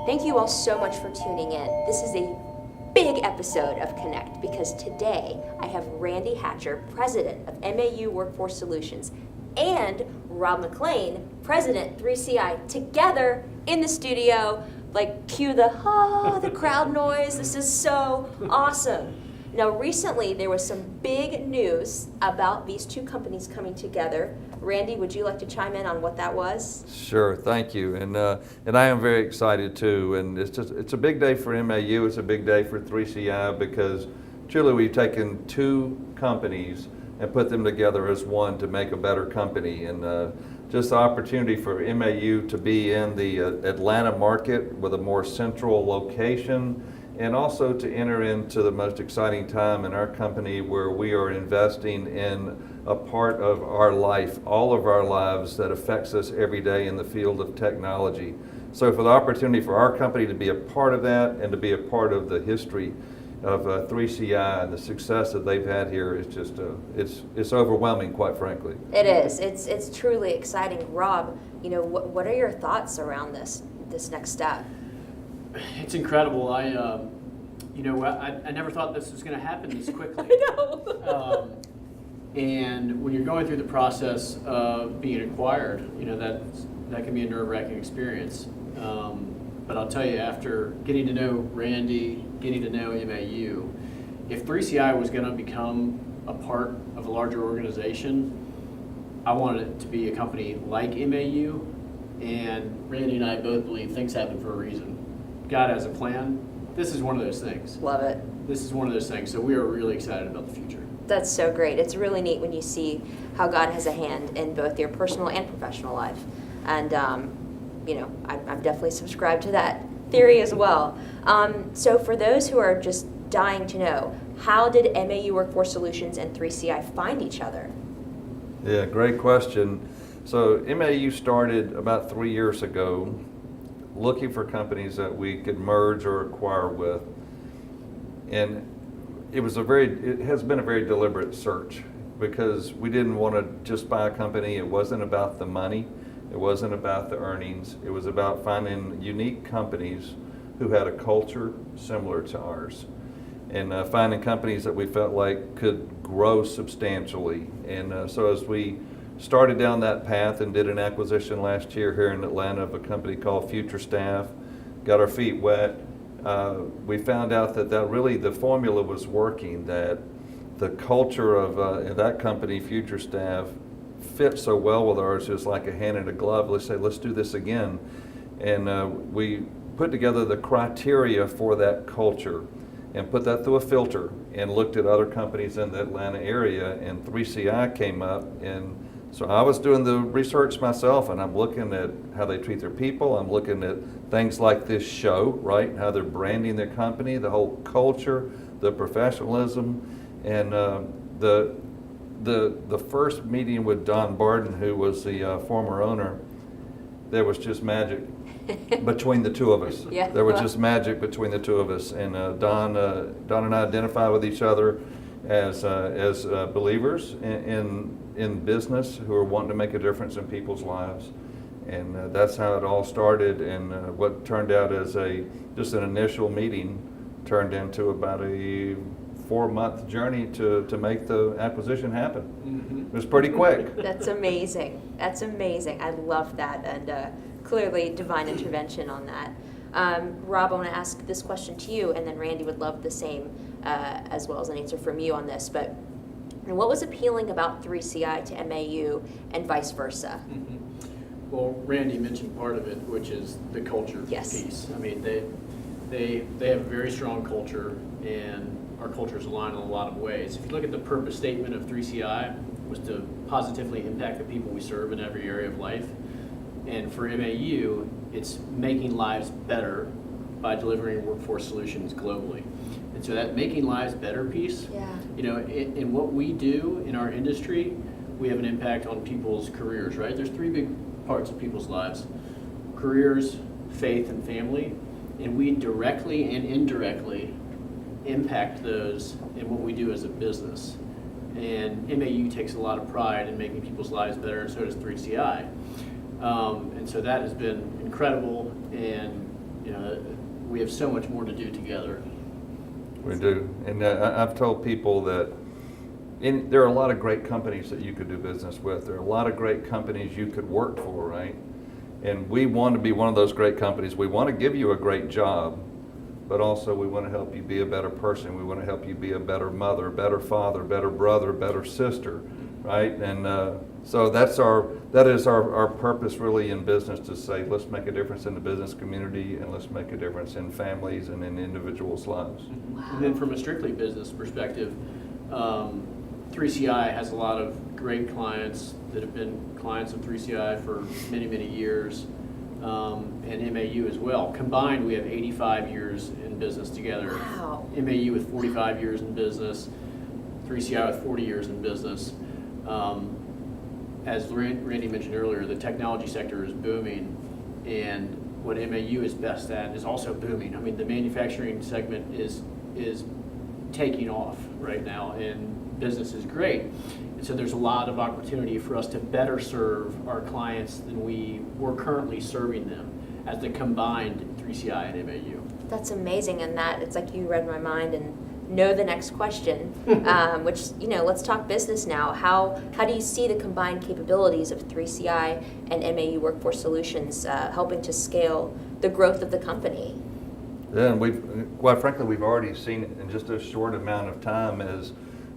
Thank you all so much for tuning in. This is a big episode of Connect because today I have Randy Hatcher, president of MAU Workforce Solutions, and Rob McLean, president 3CI, together in the studio. Like, cue the crowd noise. This is so awesome. Now, recently there was some big news about these two companies coming together. Randy, would you like to chime in on what that was? Sure, thank you. And I am very excited too. And it's a big day for MAU. It's a big day for 3CI because truly we've taken two companies and put them together as one to make a better company. And just the opportunity for MAU to be in the Atlanta market with a more central location, and also to enter into the most exciting time in our company where we are investing in a part of our life, all of our lives, that affects us every day in the field of technology. So for the opportunity for our company to be a part of that and to be a part of the history of 3CI and the success that they've had here is just, it's overwhelming, quite frankly. It is. It's truly exciting. Rob, what are your thoughts around this next step? It's incredible. I never thought this was going to happen this quickly. I know. And when you're going through the process of being acquired, that can be a nerve-wracking experience. But I'll tell you, after getting to know Randy, getting to know MAU, if 3CI was going to become a part of a larger organization, I wanted it to be a company like MAU. And Randy and I both believe things happen for a reason. God has a plan. This is one of those things. Love it. This is one of those things. So we are really excited about the future. That's so great. It's really neat when you see how God has a hand in both your personal and professional life. And, I'm definitely subscribed to that theory as well. So for those who are just dying to know, how did MAU Workforce Solutions and 3CI find each other? Yeah, great question. So MAU started about 3 years ago looking for companies that we could merge or acquire with. And it has been a very deliberate search because we didn't want to just buy a company. It wasn't about the money. It wasn't about the earnings. It was about finding unique companies who had a culture similar to ours, and finding companies that we felt like could grow substantially. And so as we started down that path and did an acquisition last year here in Atlanta of a company called Future Staff, got our feet wet, we found out that really the formula was working, that the culture of that company, Future Staff, fit so well with ours, just like a hand in a glove. Let's do this again. And we put together the criteria for that culture and put that through a filter and looked at other companies in the Atlanta area, and 3CI came up. And so I was doing the research myself, and I'm looking at how they treat their people. I'm looking at things like this show, right? How they're branding their company, the whole culture, the professionalism. And the first meeting with Don Barden, who was the former owner, there was just magic between the two of us. Yeah. There was just magic between the two of us. And Don and I identify with each other as believers in business who are wanting to make a difference in people's lives. And that's how it all started. And what turned out as just an initial meeting turned into about a 4-month journey to make the acquisition happen. Mm-hmm. It was pretty quick. That's amazing. That's amazing. I love that, and clearly divine intervention on that. Rob, I want to ask this question to you, and then Randy would love the same as well as an answer from you on this. But what was appealing about 3CI to MAU and vice versa? Mm-hmm. Well, Randy mentioned part of it, which is the culture Yes. piece. I mean, they have a very strong culture, and our cultures align in a lot of ways. If you look at the purpose statement of 3CI, was to positively impact the people we serve in every area of life. And for MAU, it's making lives better by delivering workforce solutions globally. And so that making lives better piece, in what we do in our industry, we have an impact on people's careers, right? There's 3 big parts of people's lives: careers, faith, and family. And we directly and indirectly impact those in what we do as a business. And MAU takes a lot of pride in making people's lives better, and so does 3CI. And so that has been incredible, and we have so much more to do together. We do. And I've told people that there are a lot of great companies that you could do business with. There are a lot of great companies you could work for, right? And we want to be one of those great companies. We want to give you a great job, but also we want to help you be a better person. We want to help you be a better mother, better father, better brother, better sister, right? And so that is our purpose really in business, to say, let's make a difference in the business community, and let's make a difference in families and in individuals' lives. Wow. And then from a strictly business perspective, 3CI has a lot of great clients that have been clients of 3CI for many, many years, and MAU as well. Combined, we have 85 years in business together. Wow. MAU with 45 years in business, 3CI with 40 years in business. As Randy mentioned earlier, the technology sector is booming, and what MAU is best at is also booming. I mean, the manufacturing segment is taking off right now, and business is great. And so there's a lot of opportunity for us to better serve our clients than we're currently serving them as the combined 3CI and MAU. That's amazing, and that it's like you read my mind and know the next question, which, let's talk business now. How do you see the combined capabilities of 3CI and MAU Workforce Solutions helping to scale the growth of the company? Yeah, and quite frankly, we've already seen it in just a short amount of time, as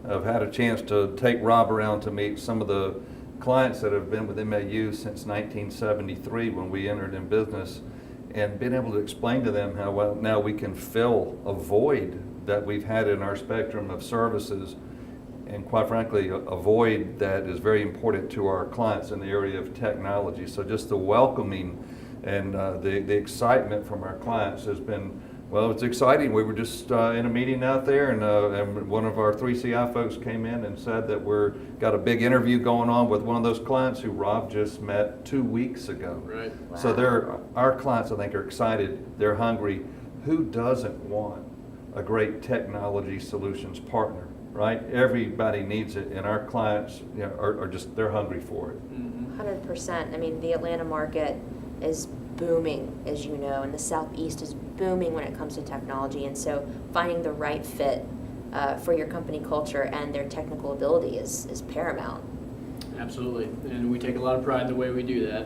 I've had a chance to take Rob around to meet some of the clients that have been with MAU since 1973 when we entered in business, and been able to explain to them how well now we can fill a void that we've had in our spectrum of services, and quite frankly, a void that is very important to our clients in the area of technology. So just the welcoming and the excitement from our clients has been, well, it's exciting. We were just in a meeting out there, and one of our 3CI folks came in and said that got a big interview going on with one of those clients who Rob just met 2 weeks ago. Right. Wow. So our clients, I think, are excited. They're hungry. Who doesn't want a great technology solutions partner, right? Everybody needs it, and our clients are just, they're hungry for it. 100%. I mean, the Atlanta market is booming, as you know, and the Southeast is booming when it comes to technology, and so finding the right fit for your company culture and their technical ability is paramount. Absolutely, and we take a lot of pride in the way we do that.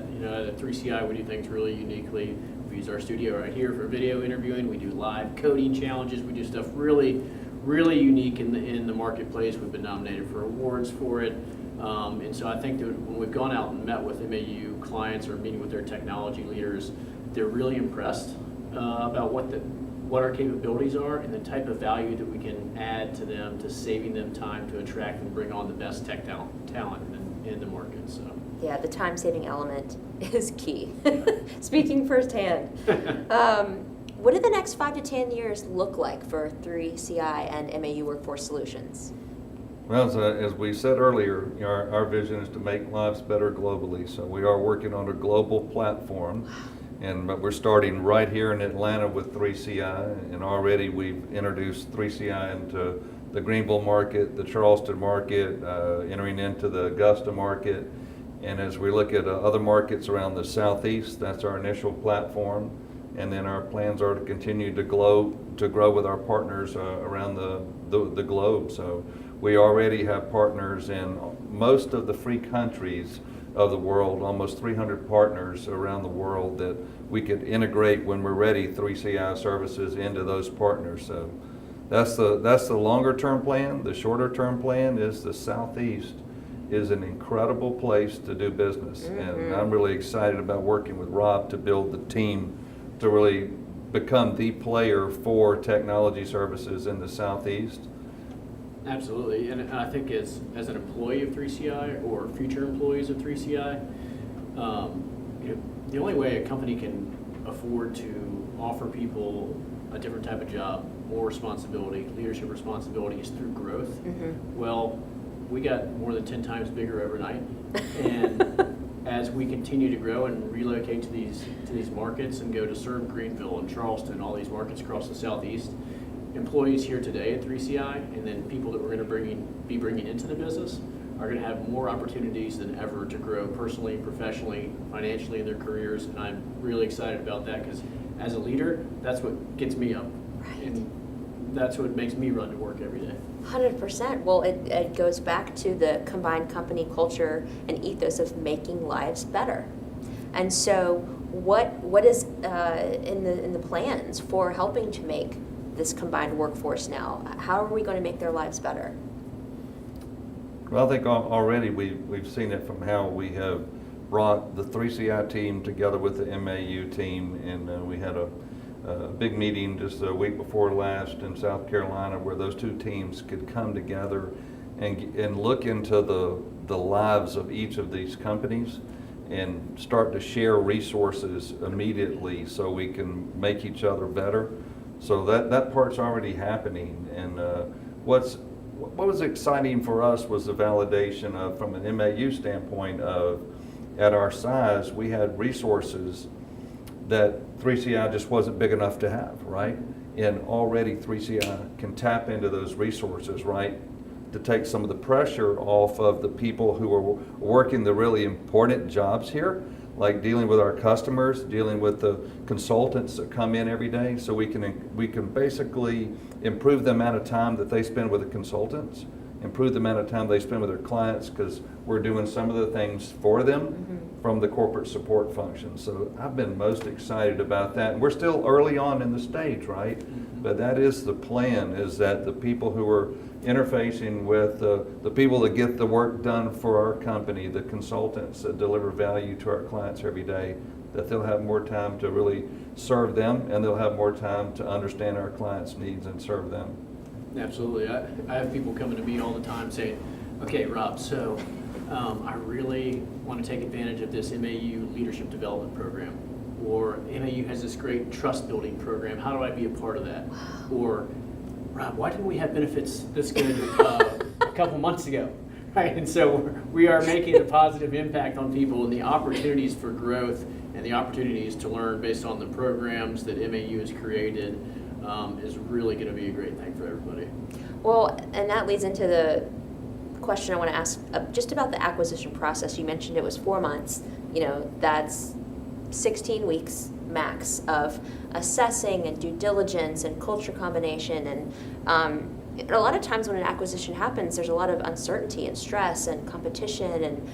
At 3CI, we do things really uniquely. We use our studio right here for video interviewing. We do live coding challenges. We do stuff really, really unique in the marketplace. We've been nominated for awards for it. And so I think that when we've gone out and met with MAU clients or meeting with their technology leaders, they're really impressed about what our capabilities are and the type of value that we can add to them, to saving them time to attract and bring on the best tech talent in the market. So. Yeah, the time-saving element is key. Speaking firsthand. What do the next 5 to 10 years look like for 3CI and MAU Workforce Solutions? Well, as we said earlier, our vision is to make lives better globally. So we are working on a global platform, but we're starting right here in Atlanta with 3CI, and already we've introduced 3CI into the Greenville market, the Charleston market, entering into the Augusta market. And as we look at other markets around the Southeast, that's our initial platform. And then our plans are to continue to grow with our partners around the globe. So we already have partners in most of the free countries of the world, almost 300 partners around the world that we could integrate when we're ready 3CI services into those partners. So that's the longer term plan. The shorter term plan is the Southeast is an incredible place to do business. And I'm really excited about working with Rob to build the team to really become the player for technology services in the Southeast. Absolutely, and I think as an employee of 3CI or future employees of 3CI, the only way a company can afford to offer people a different type of job, more responsibility, leadership responsibility, is through growth. Well, we got more than 10 times bigger overnight, and as we continue to grow and relocate to these markets and go to serve Greenville and Charleston, all these markets across the Southeast, employees here today at 3CI and then people that we're going to be bringing into the business are going to have more opportunities than ever to grow personally, professionally, financially in their careers, and I'm really excited about that because as a leader, that's what gets me up. Right. And that's what makes me run to work every day. 100%. Well, it goes back to the combined company culture and ethos of making lives better. And so what is in the plans for helping to make this combined workforce now? How are we going to make their lives better? Well, I think already we've seen it from how we have brought the 3CI team together with the MAU team, and we had a big meeting just a week before last in South Carolina where those two teams could come together and look into the lives of each of these companies and start to share resources immediately so we can make each other better. So that part's already happening. And what was exciting for us was the validation of, from an MAU standpoint, of at our size, we had resources that 3CI just wasn't big enough to have, right? And already 3CI can tap into those resources, right? To take some of the pressure off of the people who are working the really important jobs here, like dealing with our customers, dealing with the consultants that come in every day. So we can basically improve the amount of time that they spend with the consultants, improve the amount of time they spend with their clients, because we're doing some of the things for them from the corporate support function. So I've been most excited about that. And we're still early on in the stage, right? But that is the plan, is that the people who are interfacing with the people that get the work done for our company, the consultants that deliver value to our clients every day, that they'll have more time to really serve them, and they'll have more time to understand our clients' needs and serve them. Absolutely. I have people coming to me all the time saying, okay, Rob, so I really want to take advantage of this MAU leadership development program. Or MAU has this great trust building program. How do I be a part of that? Or, Rob, why didn't we have benefits this good a couple months ago? Right? And so we are making a positive impact on people, and the opportunities for growth and the opportunities to learn based on the programs that MAU has created is really going to be a great thing for everybody. Well, and that leads into the question I want to ask just about the acquisition process. You mentioned it was 4 months. You know, that's 16 weeks max of assessing and due diligence and culture combination. And a lot of times when an acquisition happens, there's a lot of uncertainty and stress and competition, and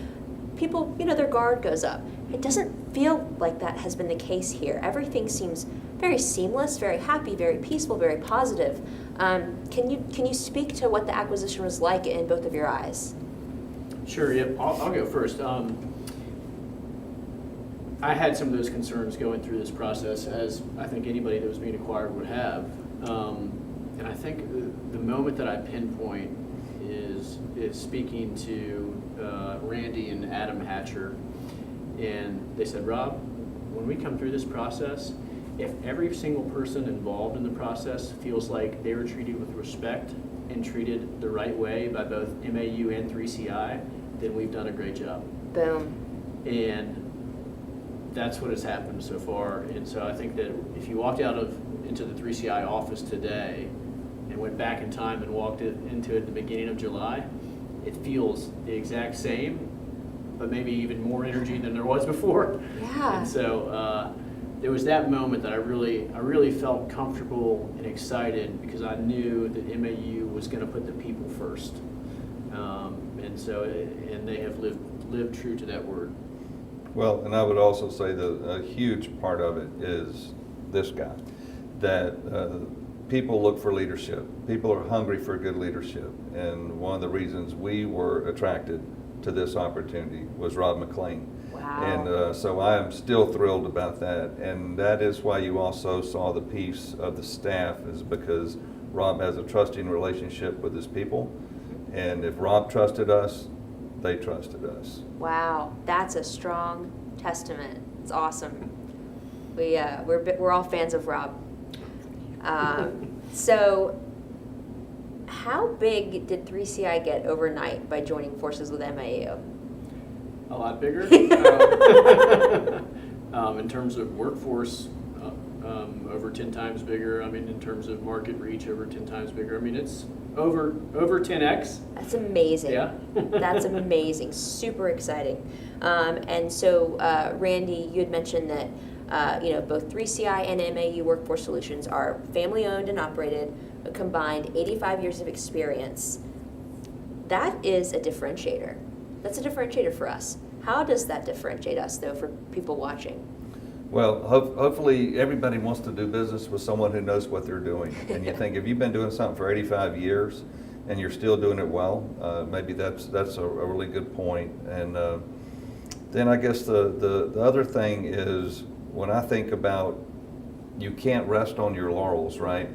people, their guard goes up. It doesn't feel like that has been the case here. Everything seems very seamless, very happy, very peaceful, very positive. Can you speak to what the acquisition was like in both of your eyes? Sure, yep. I'll go first. I had some of those concerns going through this process, as I think anybody that was being acquired would have. And I think the moment that I pinpoint is speaking to Randy and Adam Hatcher. And they said, Rob, when we come through this process, if every single person involved in the process feels like they were treated with respect and treated the right way by both MAU and 3CI, then we've done a great job. Boom. And that's what has happened so far. And so I think that if you walked into the 3CI office today and went back in time and walked into it at the beginning of July, it feels the exact same, but maybe even more energy than there was before. Yeah. And so there was that moment that I really felt comfortable and excited, because I knew that MAU was going to put the people first. And they have lived true to that word. Well, and I would also say that a huge part of it is this guy, that people look for leadership. People are hungry for good leadership. And one of the reasons we were attracted to this opportunity was Rob McLean. Wow. And so I am still thrilled about that. And that is why you also saw the piece of the staff, is because Rob has a trusting relationship with his people. And if Rob trusted us, they trusted us. Wow, that's a strong testament. It's awesome. We're all fans of Rob. So, how big did 3CI get overnight by joining forces with MAU? A lot bigger. In terms of workforce, over 10 times bigger. I mean, in terms of market reach, over 10 times bigger. I mean, it's over 10x. That's amazing. Yeah. That's amazing. Super exciting. And so, Randy, you had mentioned that Both 3CI and MAU Workforce Solutions are family owned and operated, a combined 85 years of experience. That is a differentiator. That's a differentiator for us. How does that differentiate us, though, for people watching? Well, hopefully everybody wants to do business with someone who knows what they're doing. And you think if you've been doing something for 85 years and you're still doing it well, maybe that's a really good point. And then I guess the other thing is, when I think about, you can't rest on your laurels, right?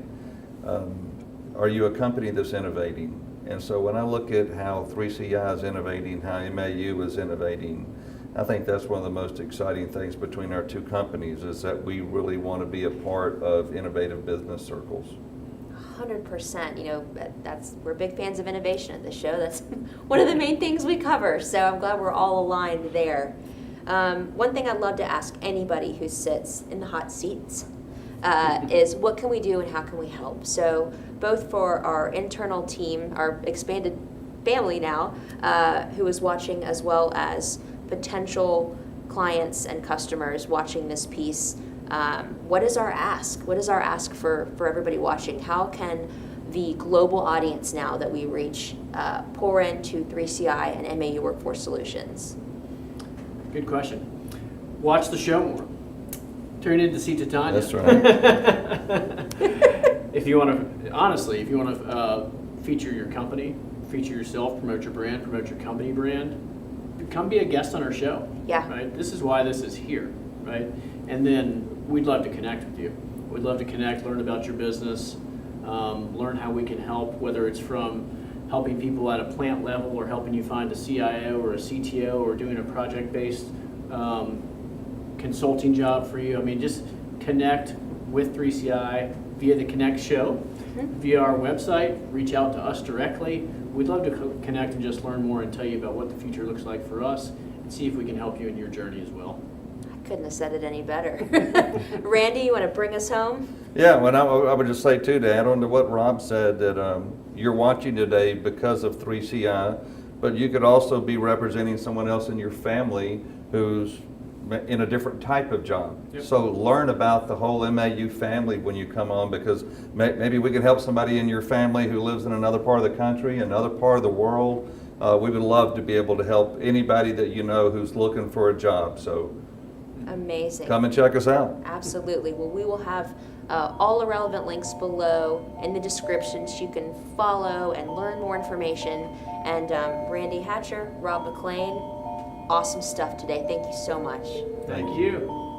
Are you a company that's innovating? And so when I look at how 3CI is innovating, how MAU is innovating, I think that's one of the most exciting things between our two companies, is that we really want to be a part of innovative business circles. 100%. We're big fans of innovation at this show. That's one of the main things we cover. So I'm glad we're all aligned there. One thing I'd love to ask anybody who sits in the hot seats is, what can we do and how can we help? So both for our internal team, our expanded family now, who is watching, as well as potential clients and customers watching this piece, what is our ask? What is our ask for everybody watching? How can the global audience now that we reach pour into 3CI and MAU Workforce Solutions? Good question. Watch the show more. Tune in to see Titania. That's right. If you want to feature your company, feature yourself, promote your brand, promote your company brand, come be a guest on our show. Yeah. Right? This is why this is here, right? And then we'd love to connect with you. We'd love to connect, learn about your business, learn how we can help, whether it's from helping people at a plant level or helping you find a CIO or a CTO or doing a project-based consulting job for you. I mean, just connect with 3CI via the Connect show, via our website, reach out to us directly. We'd love to connect and just learn more and tell you about what the future looks like for us and see if we can help you in your journey as well. I couldn't have said it any better. Randy, you want to bring us home? Yeah, well, I would just say too, to add on to what Rob said, that you're watching today because of 3CI, but you could also be representing someone else in your family who's in a different type of job. Yep. So learn about the whole MAU family when you come on, because maybe we can help somebody in your family who lives in another part of the country, another part of the world. We would love to be able to help anybody that you know who's looking for a job. So amazing. Come and check us out. Absolutely. Well, we will have all the relevant links below in the descriptions. You can follow and learn more information. And Randy Hatcher, Rob McLean, awesome stuff today. Thank you so much. Thank you.